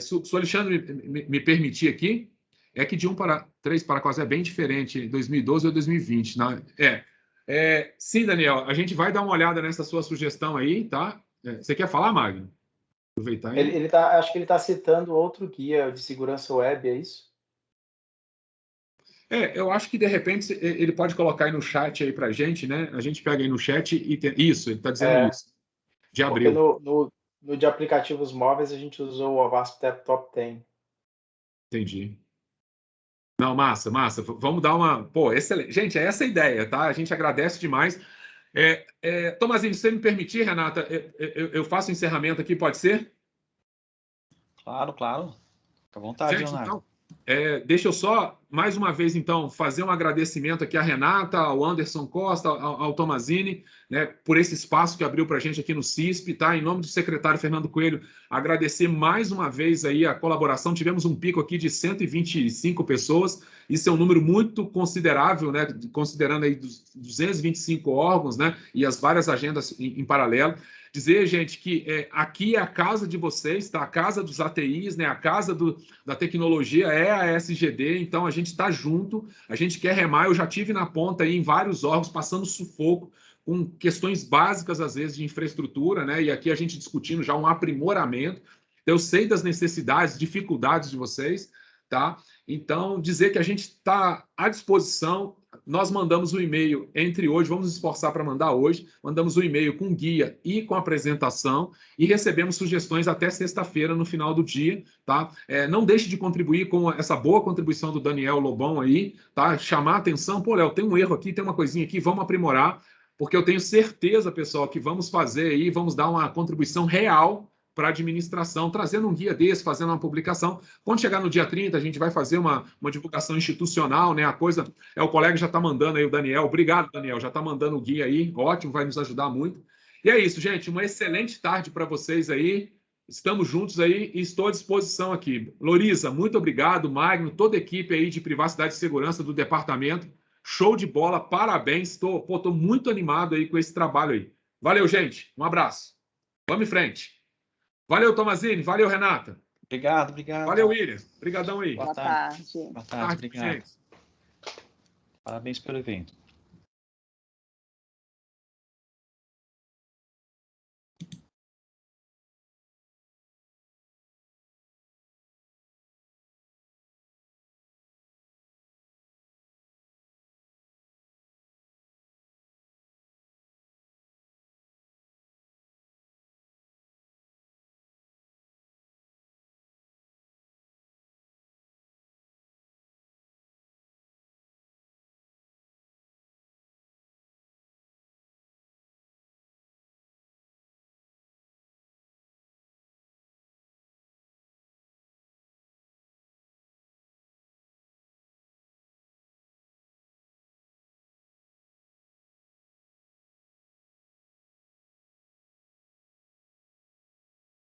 Se o Alexandre me permitir aqui, é que de 1 para 3 para 4 é bem diferente, 2012 ou 2020. Né? Sim, Daniel, a gente vai dar uma olhada nessa sua sugestão aí, tá? Você quer falar, Magno? Aproveitar aí. Acho que ele está citando outro guia de segurança web, é isso? Eu acho que, de repente, ele pode colocar aí no chat aí para a gente, né? A gente pega aí no chat e... Isso, ele está dizendo isso. De abril. Porque no de aplicativos móveis, a gente usou o Avast Top 10. Entendi. Não, massa. Vamos dar uma... Pô, excelente. Gente, é essa a ideia, tá? A gente agradece demais. Tomazinho, se você me permitir, Renata, eu faço o encerramento aqui, pode ser? Claro. Fica à vontade, gente, Leonardo. então, Deixa eu só, mais uma vez, então, fazer um agradecimento aqui à Renata, ao Anderson Costa, ao Tomazini, né, por esse espaço que abriu para a gente aqui no CISP, tá? Em nome do secretário Fernando Coelho, agradecer mais uma vez aí a colaboração. Tivemos um pico aqui de 125 pessoas, isso é um número muito considerável, né, considerando aí 225 órgãos, né, e as várias agendas em paralelo. Dizer, gente, que aqui é a casa de vocês, tá? A casa dos ATIs, né? A casa da tecnologia é a SGD, então a gente está junto, a gente quer remar. Eu já tive na ponta aí em vários órgãos, passando sufoco, com questões básicas, às vezes, de infraestrutura, né? E aqui a gente discutindo já um aprimoramento. Eu sei das necessidades, dificuldades de vocês, tá? Então, dizer que a gente está à disposição. Nós mandamos o e-mail entre hoje, vamos nos esforçar para mandar hoje, mandamos o e-mail com guia e com apresentação e recebemos sugestões até sexta-feira, no final do dia, tá? Não deixe de contribuir com essa boa contribuição do Daniel Lobão aí, tá? Chamar a atenção, pô, Léo, tem um erro aqui, tem uma coisinha aqui, vamos aprimorar, porque eu tenho certeza, pessoal, que vamos fazer aí, vamos dar uma contribuição real para a administração, trazendo um guia desse, fazendo uma publicação. Quando chegar no dia 30, a gente vai fazer uma divulgação institucional, né? A coisa, o colega já está mandando aí, o Daniel. Obrigado, Daniel, já está mandando o guia aí. Ótimo, vai nos ajudar muito. E é isso, gente. Uma excelente tarde para vocês aí. Estamos juntos aí e estou à disposição aqui. Lorisa, muito obrigado. Magno, toda a equipe aí de privacidade e segurança do departamento. Show de bola, parabéns. Estou muito animado aí com esse trabalho aí. Valeu, gente. Um abraço. Vamos em frente. Valeu, Tomazini. Valeu, Renata. Obrigado. Valeu, William. Obrigadão aí. Boa tarde. Boa tarde, obrigado. Gente. Parabéns pelo evento.